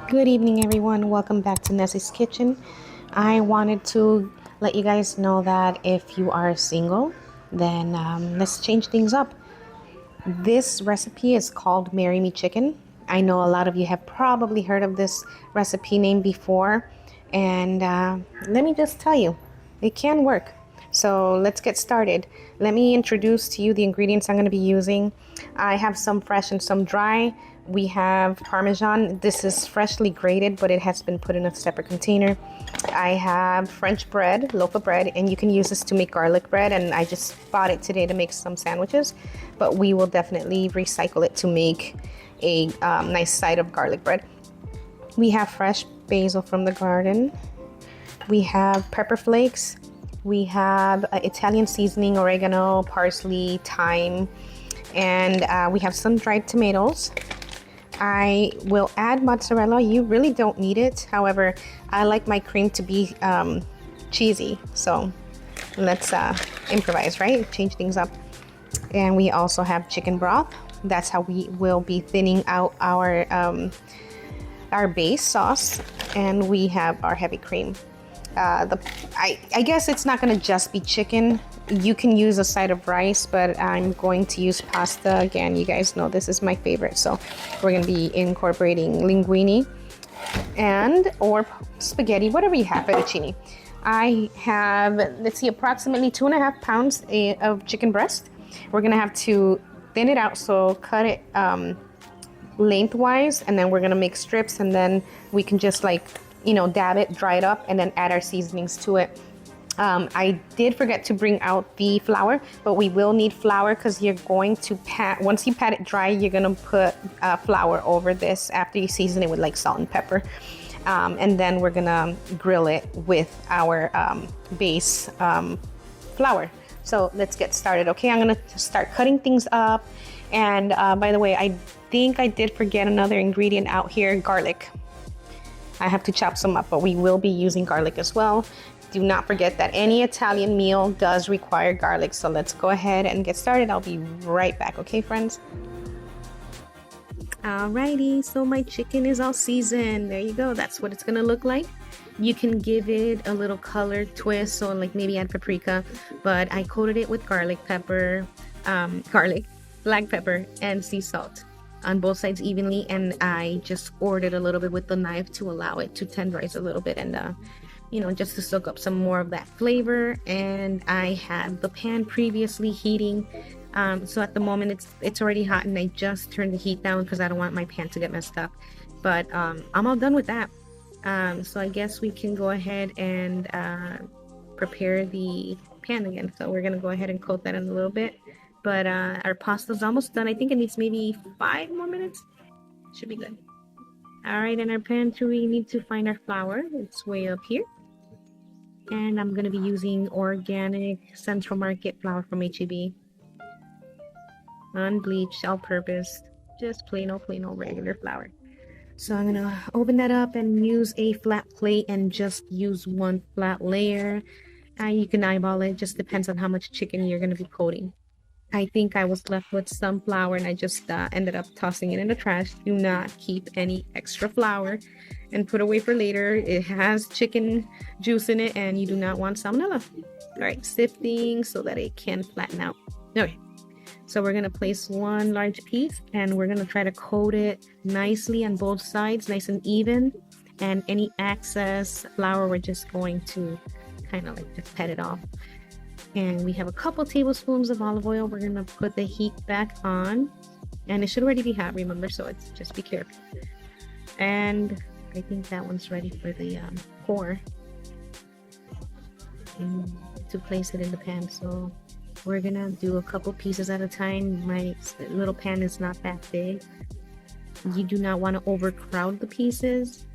Good evening, everyone. Welcome back to Nessie's Kitchen. I wanted to let you guys know that if you are single, then let's change things up. This recipe is called Marry Me Chicken. I know a lot of you have probably heard of this recipe name before, and let me just tell you, it can work. So let's get started. Let me introduce to you the ingredients I'm going to be using. I have some fresh and some dry. We have Parmesan. This is freshly grated, but it has been put in a separate container. I have French bread, loaf of bread, and you can use this to make garlic bread. And I just bought it today to make some sandwiches, but we will definitely recycle it to make a nice side of garlic bread. We have fresh basil from the garden. We have pepper flakes. We have Italian seasoning, oregano, parsley, thyme, and we have some dried tomatoes. I will add mozzarella. You really don't need it. However, I like my cream to be cheesy. So let's improvise, right? Change things up. And we also have chicken broth. That's how we will be thinning out our base sauce. And we have our heavy cream. I guess it's not going to just be chicken. You can use a side of rice, but I'm going to use pasta. Again, you guys know this is my favorite, so we're going to be incorporating linguine and or spaghetti, whatever you have, fettuccine. I have, let's see, approximately 2.5 pounds of chicken breast. We're going to have to thin it out, so cut it lengthwise, and then we're going to make strips, and then we can just dab it, dry it up, and then add our seasonings to it. I did forget to bring out the flour, but we will need flour because you're going to once you pat it dry, you're going to put flour over this after you season it with like salt and pepper. And then we're going to grill it with our base flour. So let's get started. Okay, I'm going to start cutting things up. And by the way, I think I did forget another ingredient out here, garlic. I have to chop some up, but we will be using garlic as well. Do not forget that any Italian meal does require garlic. So let's go ahead and get started. I'll be right back. Okay, friends? Alrighty, so my chicken is all seasoned. There you go. That's what it's gonna look like. You can give it a little color twist, so like maybe add paprika, but I coated it with garlic pepper, black pepper, and sea salt on both sides evenly, and I just scored it a little bit with the knife to allow it to tenderize a little bit, and just to soak up some more of that flavor. And I had the pan previously heating, so at the moment it's already hot, and I just turned the heat down because I don't want my pan to get messed up. But I'm all done with that. So I guess we can go ahead and prepare the pan again. So we're gonna go ahead and coat that in a little bit. But our pasta's almost done. I think it needs maybe 5 more minutes. Should be good. All right, in our pan too, we need to find our flour. It's way up here. And I'm going to be using organic Central Market flour from H-E-B. Unbleached, all-purpose, just plain old regular flour. So I'm going to open that up and use a flat plate and just use one flat layer. You can eyeball it, just depends on how much chicken you're going to be coating. I think I was left with some flour, and I just ended up tossing it in the trash. Do not keep any extra flour and put away for later. It has chicken juice in it, and you do not want salmonella. All right, sifting so that it can flatten out. Okay, so we're gonna place one large piece, and we're gonna try to coat it nicely on both sides, nice and even. And any excess flour, we're just going to kind of like just pat it off. And we have a couple tablespoons of olive oil. We're gonna put the heat back on, and it should already be hot, remember, so it's just be careful. And I think that one's ready for the pour and to place it in the pan. So we're gonna do a couple pieces at a time. My little pan is not that big. You do not want to overcrowd the pieces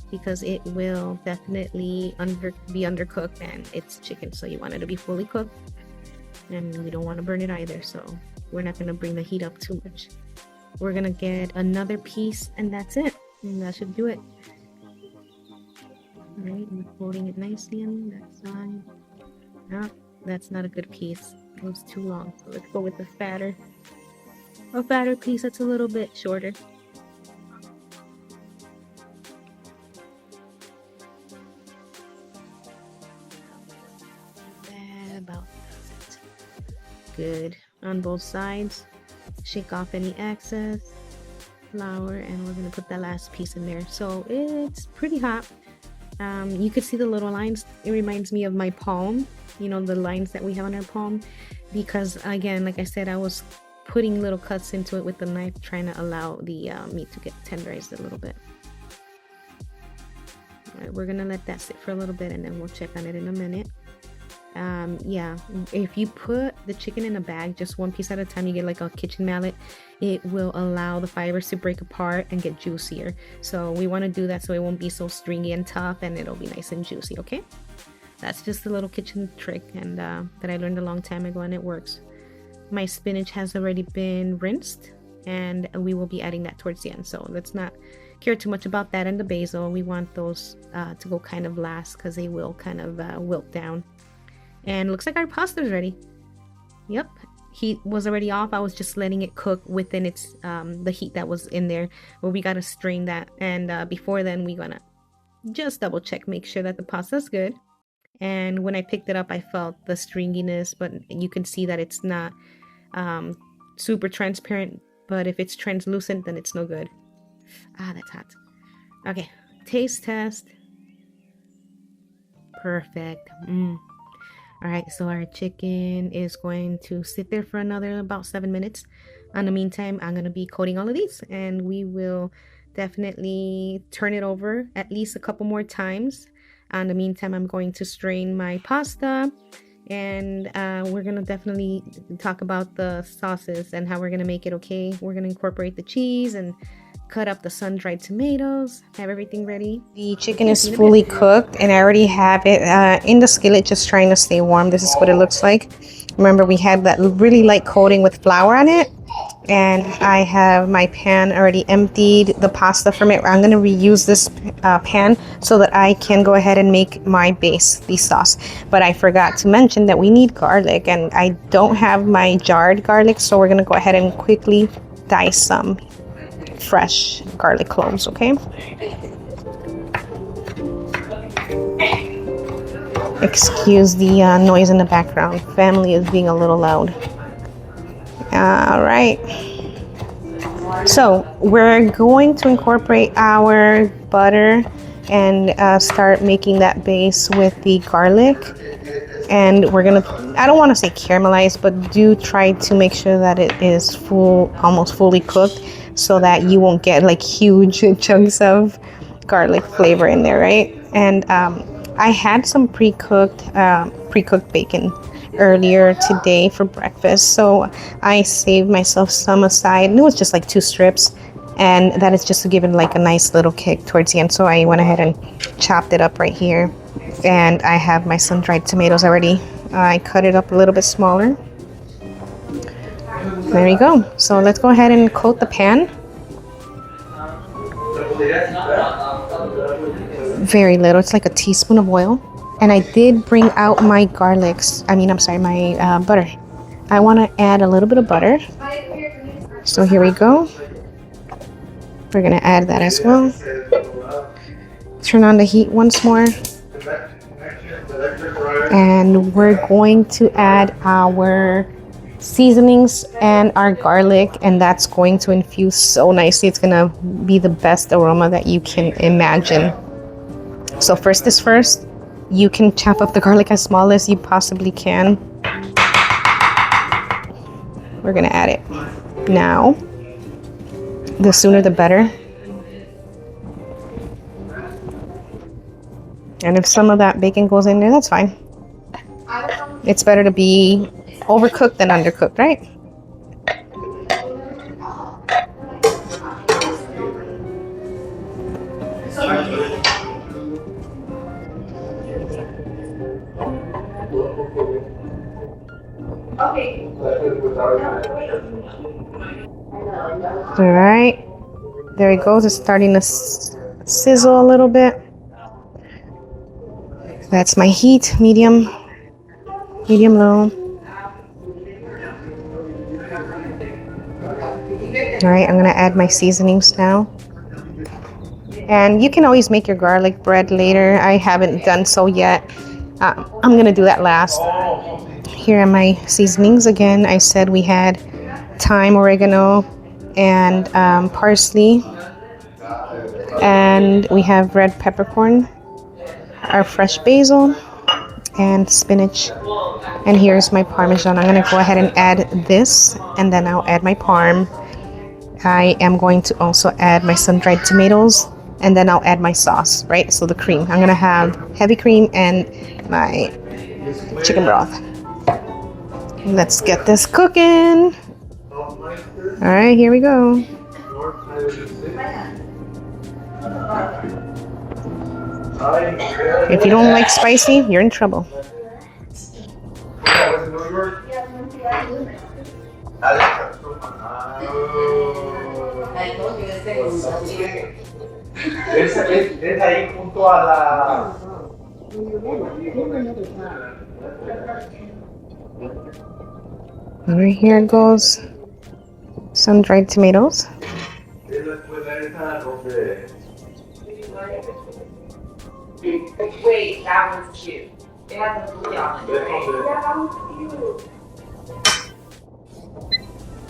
because it will definitely be undercooked, and it's chicken, so you want it to be fully cooked, and we don't want to burn it either, so we're not going to bring the heat up too much. We're going to get another piece, and that's it, and that should do it. All right, I'm folding it nicely on that side. No, that's not a good piece. It was too long, so let's go with a fatter piece that's a little bit shorter. good on both sides. Shake off any excess flour, and we're gonna put that last piece in there. So it's pretty hot. You could see the little lines. It reminds me of my palm, you know, the lines that we have on our palm, because again, like I said, I was putting little cuts into it with the knife, trying to allow the meat to get tenderized a little bit. All right, we're gonna let that sit for a little bit and then we'll check on it in a minute. Yeah, if you put the chicken in a bag, just one piece at a time, you get like a kitchen mallet, it will allow the fibers to break apart and get juicier. So we want to do that so it won't be so stringy and tough, and it'll be nice and juicy. Okay, that's just a little kitchen trick, and that I learned a long time ago, and it works. My spinach has already been rinsed, and we will be adding that towards the end, so let's not care too much about that. And the basil, we want those to go kind of last, because they will kind of wilt down. And looks like our pasta is ready. Yep, heat was already off. I was just letting it cook within its the heat that was in there, where we gotta strain that. And before then, we gonna just double check, make sure that the pasta is good. And when I picked it up, I felt the stringiness, but you can see that it's not super transparent. But if it's translucent, then it's no good. Ah, that's hot. Okay, taste test. Perfect. All right, so our chicken is going to sit there for another about 7 minutes. In the meantime, I'm going to be coating all of these, and we will definitely turn it over at least a couple more times. In the meantime, I'm going to strain my pasta, and we're going to definitely talk about the sauces and how we're going to make it. Okay, we're going to incorporate the cheese and cut up the sun-dried tomatoes, have everything ready. The chicken is fully cooked, and I already have it in the skillet, just trying to stay warm. This is what it looks like. Remember, we had that really light coating with flour on it, and I have my pan already emptied the pasta from it. I'm going to reuse this pan so that I can go ahead and make my base, the sauce. But I forgot to mention that we need garlic, and I don't have my jarred garlic, so we're going to go ahead and quickly dice some fresh garlic cloves. Okay, excuse the noise in the background. Family is being a little loud. All right, so we're going to incorporate our butter and start making that base with the garlic. And we're gonna, I don't want to say caramelize, but do try to make sure that it is almost fully cooked, so that you won't get like huge chunks of garlic flavor in there, right? And I had some pre-cooked bacon earlier today for breakfast, so I saved myself some aside, and it was just like 2 strips, and that is just to give it like a nice little kick towards the end. So I went ahead and chopped it up right here, and I have my sun-dried tomatoes already. I cut it up a little bit smaller. There you go. So let's go ahead and coat the pan. Very little. It's like a teaspoon of oil. And I did bring out my my butter. I want to add a little bit of butter. So here we go. We're going to add that as well. Turn on the heat once more. And we're going to add our seasonings and our garlic, and that's going to infuse so nicely. It's gonna be the best aroma that you can imagine. So first is first, you can chop up the garlic as small as you possibly can. We're gonna add it now. The sooner the better. And if some of that bacon goes in there, that's fine. It's better to be overcooked than undercooked, right? All right, there it goes. It's starting to sizzle a little bit. That's my heat, medium low. All right, I'm gonna add my seasonings now. And you can always make your garlic bread later. I haven't done so yet. I'm gonna do that last. Here are my seasonings again. I said we had thyme, oregano, and parsley, and we have red peppercorn, our fresh basil, and spinach. And here's my parmesan. I'm gonna go ahead and add this, and then I'll add my parm. I am going to also add my sun-dried tomatoes, and then I'll add my sauce, right? So the cream. I'm gonna have heavy cream and my chicken broth. Let's get this cooking. All right, here we go. If you don't like spicy, you're in trouble. Right here goes some dried tomatoes. Wait, that one's cute. It has a blue on it.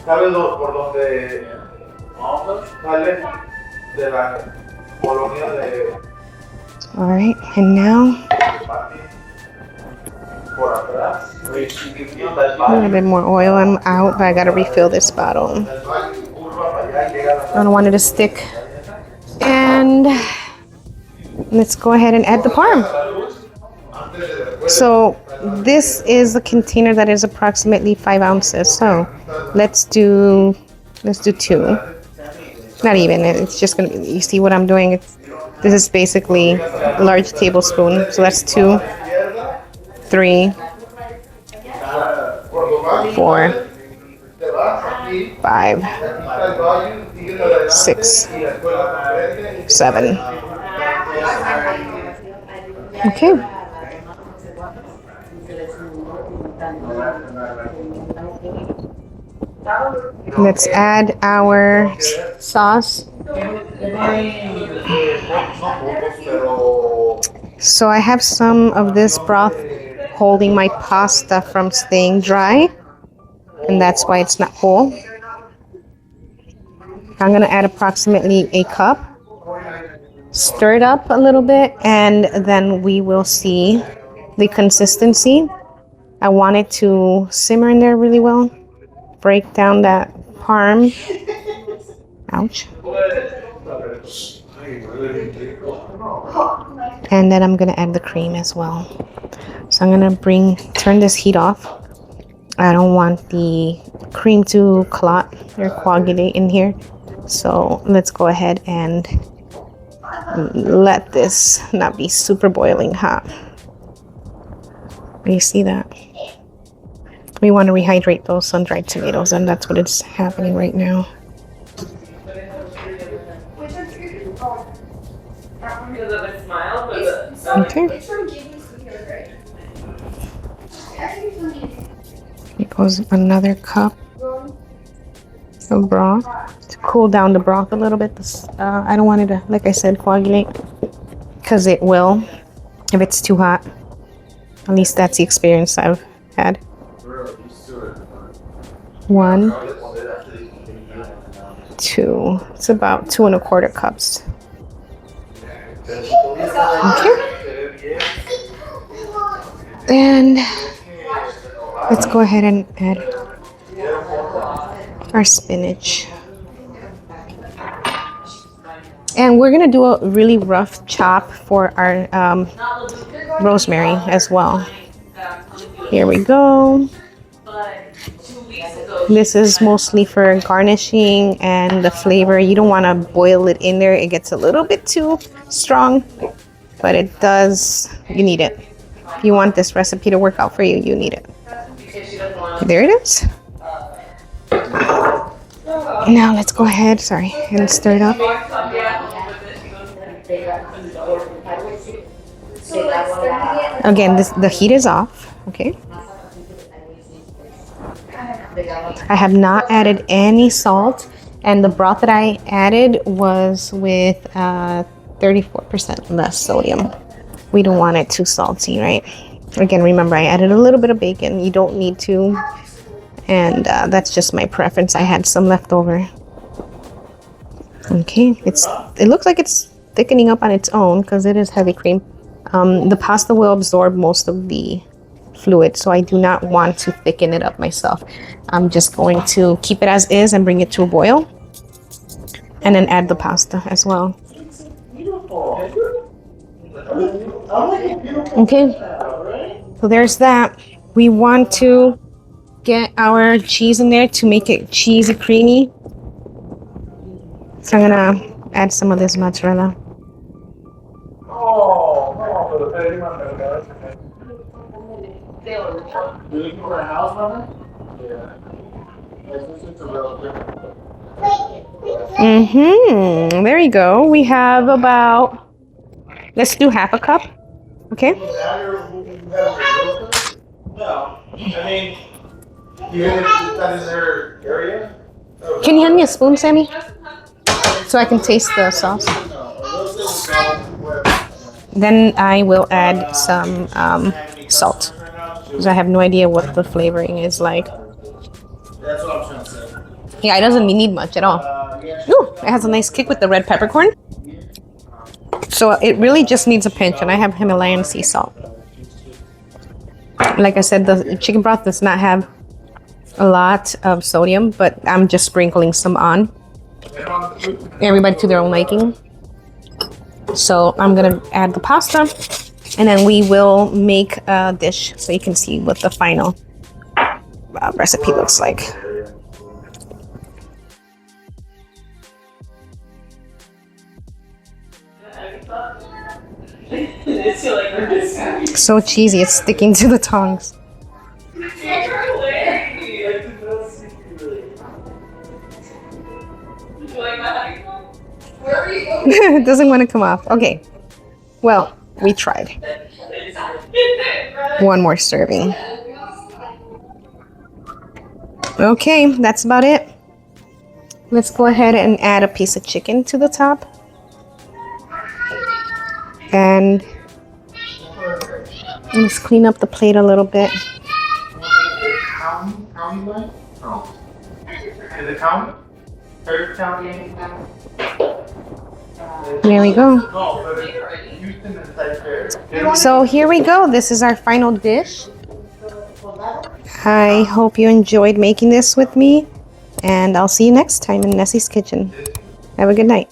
¿Sabes por dónde sale de la colonia de... All right, and now a little bit more oil. I'm out, but I gotta refill this bottle. I don't want it to stick. And let's go ahead and add the parm. So this is a container that is approximately 5 ounces. So let's do 2. Not even. It's just gonna be. You see what I'm doing? This is basically a large tablespoon. So that's 2, 3, 4, 5, 6, 7. Okay. Let's add our sauce. So I have some of this broth holding my pasta from staying dry, and that's why it's not whole. I'm gonna add approximately a cup, stir it up a little bit, and then we will see the consistency. I want it to simmer in there really well. Break down that parm. Ouch. And then I'm gonna add the cream as well. So I'm gonna turn this heat off. I don't want the cream to clot or coagulate in here. So let's go ahead and let this not be super boiling hot. You see that? We want to rehydrate those sun-dried tomatoes, and that's what is happening right now. Okay. Here goes another cup of broth to cool down the broth a little bit. I don't want it to, like I said, coagulate, because it will if it's too hot. At least that's the experience I've had. 1, 2. It's about 2 1/4 cups. Okay. And let's go ahead and add our spinach. And we're gonna do a really rough chop for our rosemary as well. Here we go. This is mostly for garnishing and the flavor. You don't want to boil it in there. It gets a little bit too strong, but it does. You need it. If you want this recipe to work out for you, you need it. There it is. Now let's go ahead, and stir it up. Again, the heat is off, okay? I have not added any salt, and the broth that I added was with 34% less sodium. We don't want it too salty, right? Again, remember, I added a little bit of bacon. You don't need to. And that's just my preference. I had some left over. Okay, it looks like it's thickening up on its own because it is heavy cream. The pasta will absorb most of the fluid, so I do not want to thicken it up myself. I'm just going to keep it as is and bring it to a boil, and then add the pasta as well. Okay, so there's that. We want to get our cheese in there to make it cheesy creamy. So I'm gonna add some of this mozzarella. There you go. We have about, let's do half a cup. Okay. No, I mean, even if that is their area. Can you hand me a spoon, Sammy? So I can taste the sauce. Then I will add some salt, because I have no idea what the flavoring is like. That's what I'm trying to say. Yeah, it doesn't need much at all. Ooh, it has a nice kick with the red peppercorn. So it really just needs a pinch, and I have Himalayan sea salt. Like I said, the chicken broth does not have a lot of sodium, but I'm just sprinkling some on. Everybody to their own liking. So I'm gonna add the pasta, and then we will make a dish so you can see what the final recipe looks like. So cheesy, it's sticking to the tongs. It doesn't want to come off. Okay. Well, we tried. One more serving. Okay, that's about it. Let's go ahead and add a piece of chicken to the top. And let's clean up the plate a little bit. There we go. So here we go. This is our final dish. I hope you enjoyed making this with me, and I'll see you next time in Nessie's Kitchen. Have a good night.